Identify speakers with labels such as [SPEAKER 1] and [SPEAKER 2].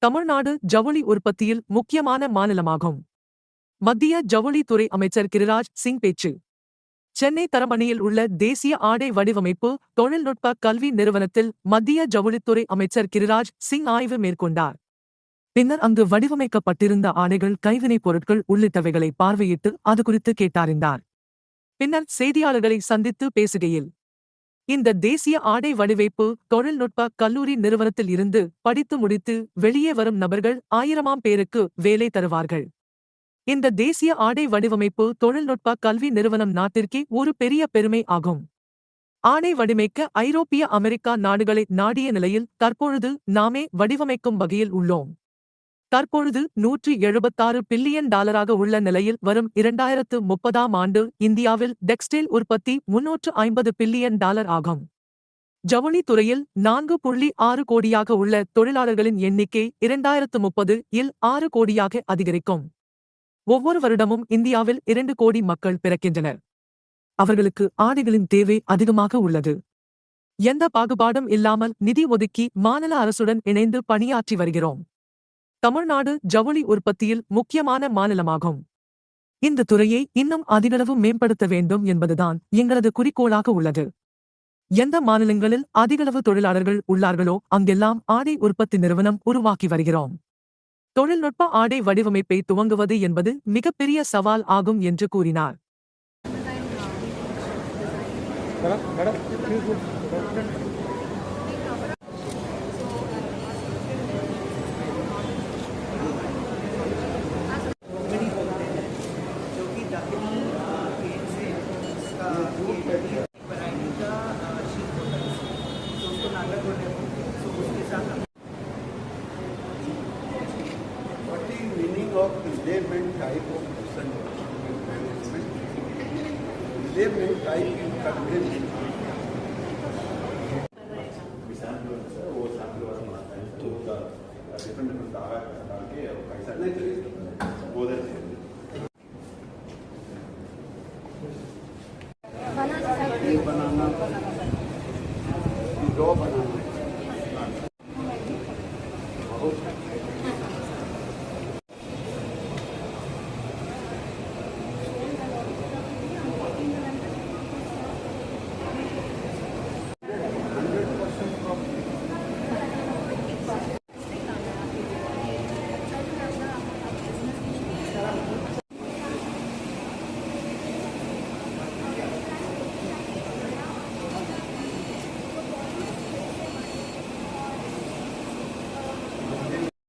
[SPEAKER 1] தமிழ்நாடு ஜவுளி உற்பத்தியில் முக்கியமான மாநிலமாகும். மத்திய ஜவுளித்துறை அமைச்சர் கிரிராஜ் சிங் பேச்சு. சென்னை தரமணியில் உள்ள தேசிய ஆடை வடிவமைப்பு தொழில்நுட்ப கல்வி நிறுவனத்தில் மத்திய ஜவுளித்துறை அமைச்சர் கிரிராஜ் சிங் ஆய்வு மேற்கொண்டார். பின்னர் அங்கு வடிவமைக்கப்பட்டிருந்த ஆடைகள், கைவினைப் பொருட்கள் உள்ளிட்டவைகளை பார்வையிட்டு அது குறித்து கேட்டறிந்தார். பின்னர் செய்தியாளர்களை சந்தித்து பேசுகையில், இந்த தேசிய ஆடை வடிவமைப்பு தொழில்நுட்ப கல்லூரி நிறுவனத்தில் இருந்து படித்து முடித்து வெளியே வரும் நபர்கள் 1000ஆம் பேருக்கு வேலை தருவார்கள். இந்த தேசிய ஆடை வடிவமைப்பு தொழில்நுட்ப கல்வி நிறுவனம் நாட்டிற்கே ஒரு பெரிய பெருமை ஆகும். ஆடை வடிவமைக்க ஐரோப்பிய, அமெரிக்கா நாடுகளை நாடிய நிலையில் தற்பொழுது நாமே வடிவமைக்கும் வகையில் உள்ளோம். தற்பொழுது $176 பில்லியன் உள்ள நிலையில் வரும் 2030ஆம் ஆண்டு இந்தியாவில் டெக்ஸ்டைல் உற்பத்தி $350 பில்லியன் ஆகும். ஜவுளி துறையில் 4.6 கோடியாக உள்ள தொழிலாளர்களின் எண்ணிக்கை 2030 இல் 6 கோடியாக அதிகரிக்கும். ஒவ்வொரு வருடமும் இந்தியாவில் 2 கோடி மக்கள் பிறக்கின்றனர். அவர்களுக்கு ஆடைகளின் தேவை அதிகமாக உள்ளது. எந்த பாகுபாடும் இல்லாமல் நிதி ஒதுக்கி மாநில அரசுடன் இணைந்து பணியாற்றி வருகிறோம். தமிழ்நாடு ஜவுளி உற்பத்தியில் முக்கியமான மாநிலமாகும். இந்த துறையை இன்னும் அதிகளவு மேம்படுத்த வேண்டும் என்பதுதான் எங்களது குறிக்கோளாக உள்ளது. எந்த மாநிலங்களில் அதிகளவு தொழிலாளர்கள் உள்ளார்களோ அங்கெல்லாம் ஆடை உற்பத்தி நிறுவனம் உருவாக்கி வருகிறோம். தொழில்நுட்ப ஆடை வடிவமைப்பை துவங்குவது என்பது மிகப்பெரிய சவால் ஆகும் என்று கூறினார்.
[SPEAKER 2] What is meaning of element type of person management? Element type is content. Banana banana